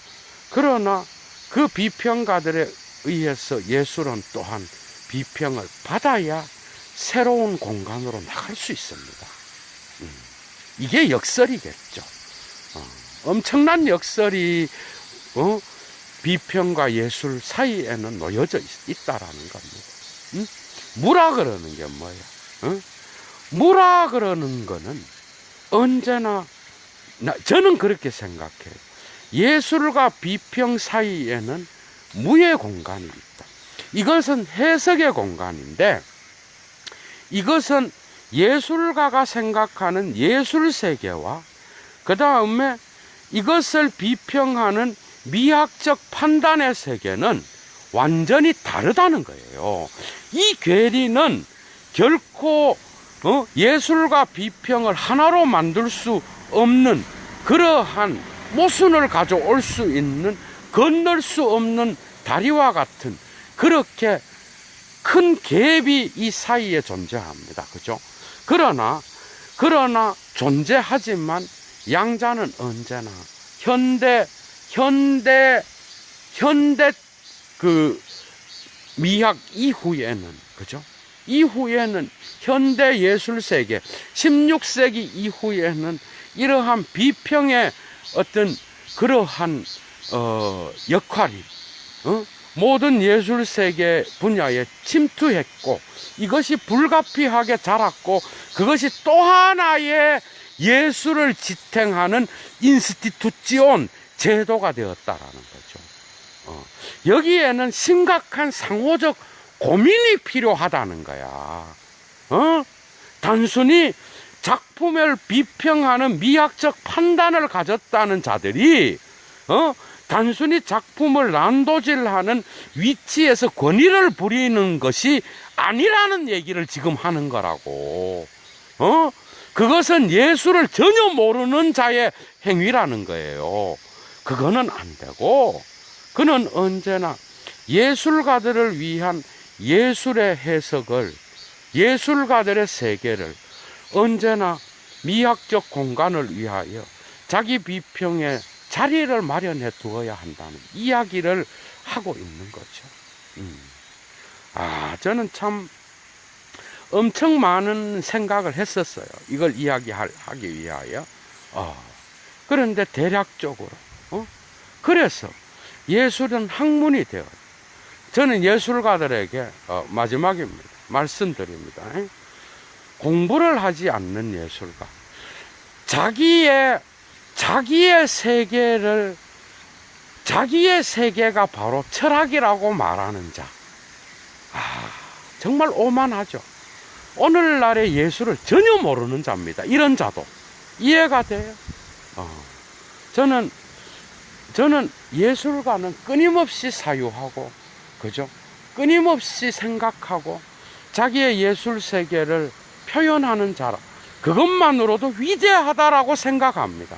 그러나 그 비평가들에 의해서 예술은 또한 비평을 받아야 새로운 공간으로 나갈 수 있습니다. 이게 역설이겠죠. 엄청난 역설이 비평과 예술 사이에는 놓여져 있다라는 겁니다. 무라 그러는 게 뭐야? 무라 그러는 거는 언제나 저는 그렇게 생각해요. 예술과 비평 사이에는 무의 공간이 있다. 이것은 해석의 공간인데, 이것은 예술가가 생각하는 예술 세계와 그 다음에 이것을 비평하는 미학적 판단의 세계는 완전히 다르다는 거예요. 이 괴리는 결코 예술과 비평을 하나로 만들 수 없는 그러한 모순을 가져올 수 있는, 건널 수 없는 다리와 같은 그렇게 큰 갭이 이 사이에 존재합니다. 그죠? 그러나 존재하지만 양자는 언제나 현대 그 미학 이후에는, 그죠? 이후에는 현대 예술 세계 16세기 이후에는 이러한 비평의 어떤 그러한 역할이 모든 예술 세계 분야에 침투했고, 이것이 불가피하게 자랐고, 그것이 또 하나의 예술을 지탱하는 인스티튜지온 제도가 되었다라는 거죠. 여기에는 심각한 상호적 고민이 필요하다는 거야. 단순히 작품을 비평하는 미학적 판단을 가졌다는 자들이 단순히 작품을 난도질하는 위치에서 권위를 부리는 것이 아니라는 얘기를 지금 하는 거라고. 그것은 예술을 전혀 모르는 자의 행위라는 거예요. 그거는 안 되고, 그는 언제나 예술가들을 위한 예술의 해석을, 예술가들의 세계를 언제나 미학적 공간을 위하여 자기 비평의 자리를 마련해 두어야 한다는 이야기를 하고 있는 거죠. 저는 참 엄청 많은 생각을 했었어요. 이걸 이야기하기 위하여. 그런데 대략적으로, 그래서 예술은 학문이 되어요. 저는 예술가들에게 마지막입니다. 말씀드립니다. 공부를 하지 않는 예술가, 자기의 세계가 바로 철학이라고 말하는 자. 정말 오만하죠. 오늘날의 예술을 전혀 모르는 자입니다. 이런 자도 이해가 돼요. 저는 예술가는 끊임없이 사유하고, 그죠? 끊임없이 생각하고 자기의 예술 세계를 표현하는 자라, 그것만으로도 위대하다라고 생각합니다.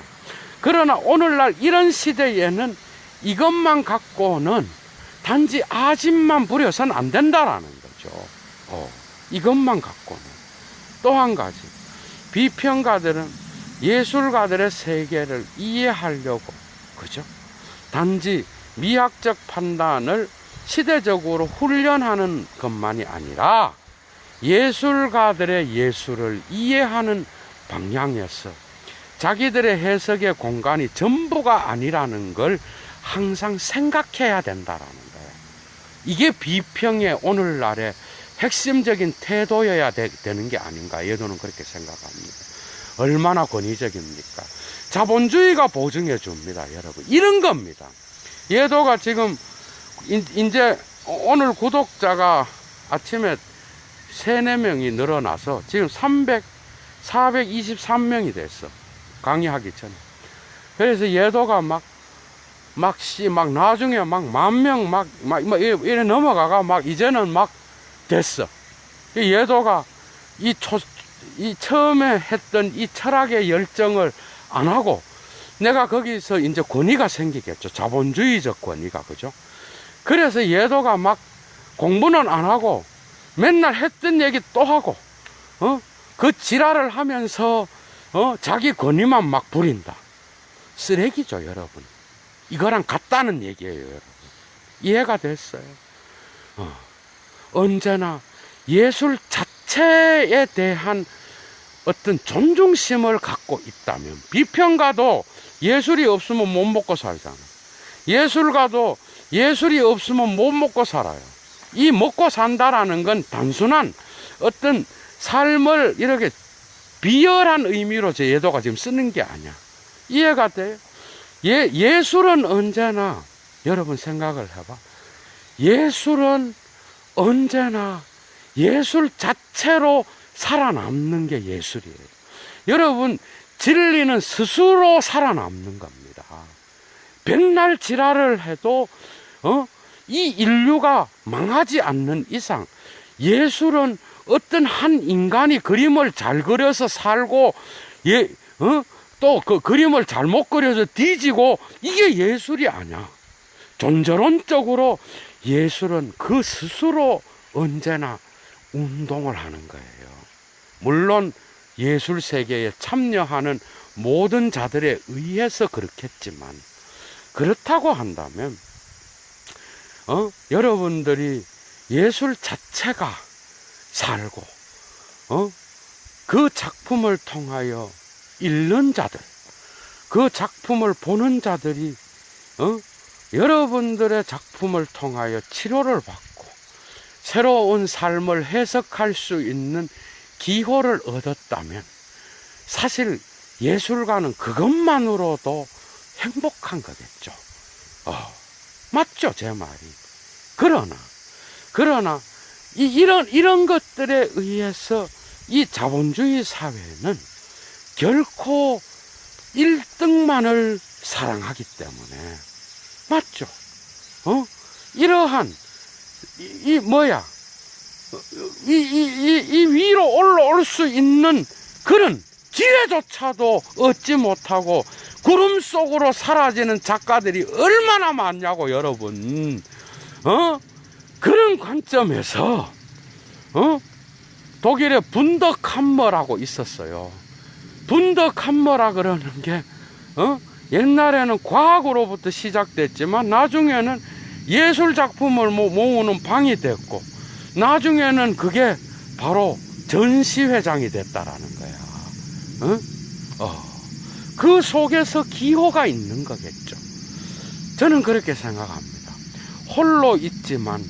그러나 오늘날 이런 시대에는 이것만 갖고는 단지 아집만 부려서는 안 된다라는 거죠. 이것만 갖고는. 또 한 가지, 비평가들은 예술가들의 세계를 이해하려고, 그죠? 단지 미학적 판단을 시대적으로 훈련하는 것만이 아니라 예술가들의 예술을 이해하는 방향에서 자기들의 해석의 공간이 전부가 아니라는 걸 항상 생각해야 된다라는 거예요. 이게 비평의 오늘날의 핵심적인 태도여야 되는 게 아닌가, 예도는 그렇게 생각합니다. 얼마나 권위적입니까? 자본주의가 보증해 줍니다, 여러분. 이런 겁니다. 예도가 지금 이제 오늘 구독자가 아침에 3-4명이 늘어나서 지금 423명이 됐어. 강의하기 전에. 그래서 예도가 막 막 나중에 막 10,000명 이래 넘어가가 막 이제는 막 됐어. 예도가 이 처음에 했던 이 철학의 열정을 안 하고 내가 거기서 이제 권위가 생기겠죠. 자본주의적 권위가, 그죠? 그래서 예도가 막 공부는 안 하고 맨날 했던 얘기 또 하고, 그 지랄을 하면서, 자기 권위만 막 부린다. 쓰레기죠, 여러분. 이거랑 같다는 얘기예요, 여러분. 이해가 됐어요. 언제나 예술 자체에 대한 어떤 존중심을 갖고 있다면, 비평가도 예술이 없으면 못 먹고 살잖아. 예술가도 예술이 없으면 못 먹고 살아요. 이 먹고 산다라는 건 단순한 어떤 삶을 이렇게 비열한 의미로 제 예도가 지금 쓰는 게 아니야. 이해가 돼요? 예술은 언제나, 여러분 생각을 해봐. 예술은 언제나 예술 자체로 살아남는 게 예술이에요. 여러분, 진리는 스스로 살아남는 겁니다. 백날 지랄을 해도 이 인류가 망하지 않는 이상 예술은 어떤 한 인간이 그림을 잘 그려서 살고 또 그 그림을 잘못 그려서 뒤지고 이게 예술이 아니야. 존재론적으로 예술은 그 스스로 언제나 운동을 하는 거예요. 물론 예술 세계에 참여하는 모든 자들에 의해서 그렇겠지만, 그렇다고 한다면 여러분들이 예술 자체가 살고 그 작품을 통하여 읽는 자들, 그 작품을 보는 자들이 여러분들의 작품을 통하여 치료를 받고 새로운 삶을 해석할 수 있는 기호를 얻었다면 사실 예술가는 그것만으로도 행복한 거겠죠. 맞죠, 제 말이. 그러나 이런 것들에 의해서 이 자본주의 사회는 결코 1등만을 사랑하기 때문에, 맞죠? 이러한 이 위로 올라올 수 있는 그런 기회조차도 얻지 못하고 구름 속으로 사라지는 작가들이 얼마나 많냐고, 여러분. 그런 관점에서 독일의 분더캄머라고 있었어요. 분더캄머라 그러는 게 옛날에는 과학으로부터 시작됐지만 나중에는 예술 작품을 모으는 방이 됐고, 나중에는 그게 바로 전시회장이 됐다라는 거야. 그 속에서 기호가 있는 거겠죠. 저는 그렇게 생각합니다. 홀로 있지만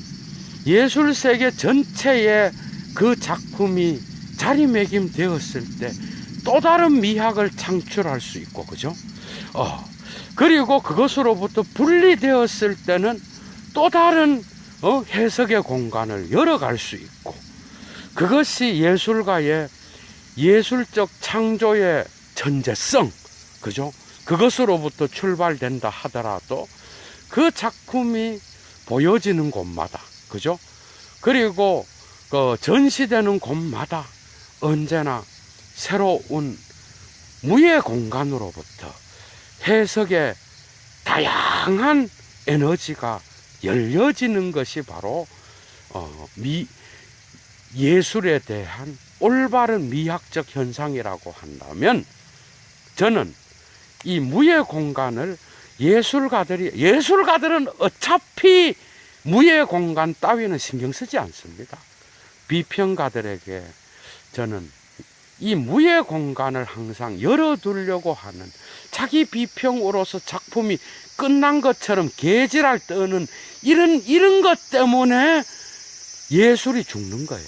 예술 세계 전체에 그 작품이 자리매김되었을 때 또 다른 미학을 창출할 수 있고, 그죠? 그리고 그것으로부터 분리되었을 때는 또 다른 해석의 공간을 열어갈 수 있고, 그것이 예술가의 예술적 창조의 전제성, 그죠? 그것으로부터 출발된다 하더라도 그 작품이 보여지는 곳마다, 그죠? 그리고 그 전시되는 곳마다 언제나 새로운 무의 공간으로부터 해석의 다양한 에너지가 열려지는 것이 바로 예술에 대한 올바른 미학적 현상이라고 한다면, 저는 이 무의 공간을 예술가들은 어차피 무의 공간 따위는 신경 쓰지 않습니다. 비평가들에게 저는 이 무의 공간을 항상 열어두려고 하는, 자기 비평으로서 작품이 끝난 것처럼 개지랄 떠는 이런 것 때문에 예술이 죽는 거예요.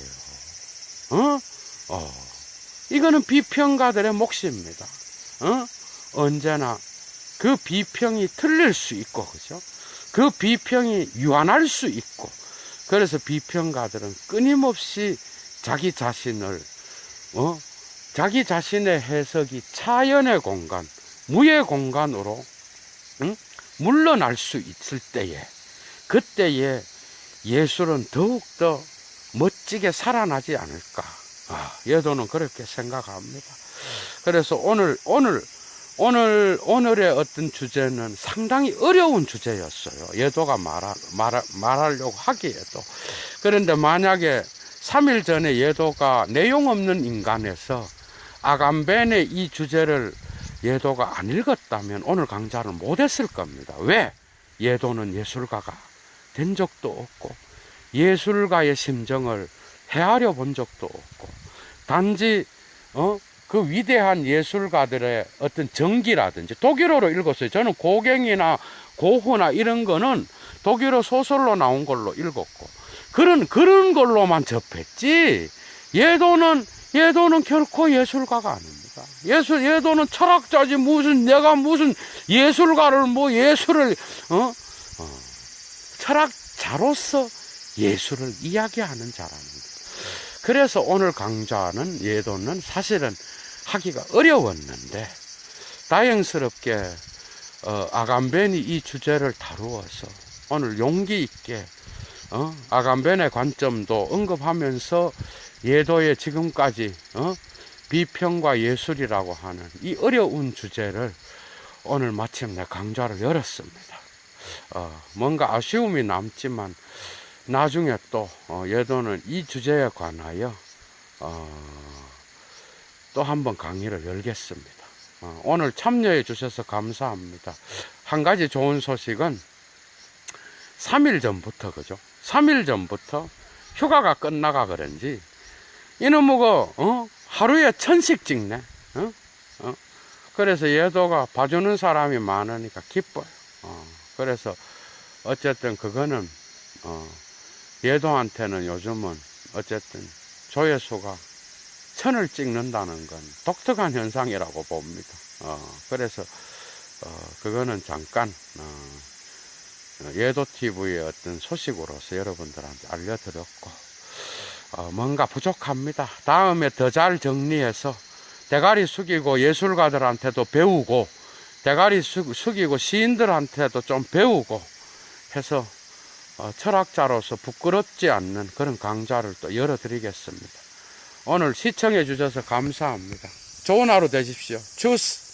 이거는 비평가들의 몫입니다. 언제나 그 비평이 틀릴 수 있고, 그죠? 그 비평이 유한할 수 있고, 그래서 비평가들은 끊임없이 자기 자신의 해석이 차연의 공간, 무의 공간으로 물러날 수 있을 때에, 그때에 예술은 더욱더 멋지게 살아나지 않을까. 예도는 그렇게 생각합니다. 그래서 오늘의 어떤 주제는 상당히 어려운 주제였어요. 예도가 말하려고 하기에도. 그런데 만약에 3일 전에 예도가 내용 없는 인간에서 아간벤의 이 주제를 예도가 안 읽었다면 오늘 강좌를 못했을 겁니다. 왜? 예도는 예술가가 된 적도 없고 예술가의 심정을 헤아려 본 적도 없고, 단지 그 위대한 예술가들의 어떤 전기라든지 독일어로 읽었어요. 저는 고갱이나 고흐나 이런 거는 독일어 소설로 나온 걸로 읽었고 그런 걸로만 접했지, 예도는 결코 예술가가 아닙니다. 예도는 철학자지, 내가 무슨 예술가를 예술을 철학자로서 예술을 이야기하는 자랍니다. 그래서 오늘 강좌는 예도는 사실은 하기가 어려웠는데 다행스럽게 아간벤이 이 주제를 다루어서 오늘 용기 있게 아간벤의 관점도 언급하면서 예도의 지금까지 비평과 예술이라고 하는 이 어려운 주제를 오늘 마침내 강좌를 열었습니다. 뭔가 아쉬움이 남지만 나중에 또 예도는 이 주제에 관하여 또 한번 강의를 열겠습니다. 오늘 참여해 주셔서 감사합니다. 한 가지 좋은 소식은 3일 전부터, 그죠? 3일 전부터 휴가가 끝나가 그런지 이놈의 하루에 1000씩 찍네. 그래서 예도가 봐주는 사람이 많으니까 기뻐요. 그래서 어쨌든 그거는 예도한테는 요즘은 어쨌든 조회수가 1000을 찍는다는 건 독특한 현상이라고 봅니다. 그래서 그거는 잠깐 예도TV의 어떤 소식으로서 여러분들한테 알려드렸고, 뭔가 부족합니다. 다음에 더 잘 정리해서 대가리 숙이고 예술가들한테도 배우고 대가리 숙이고 시인들한테도 좀 배우고 해서 철학자로서 부끄럽지 않는 그런 강좌를 또 열어드리겠습니다. 오늘 시청해 주셔서 감사합니다. 좋은 하루 되십시오. 주스.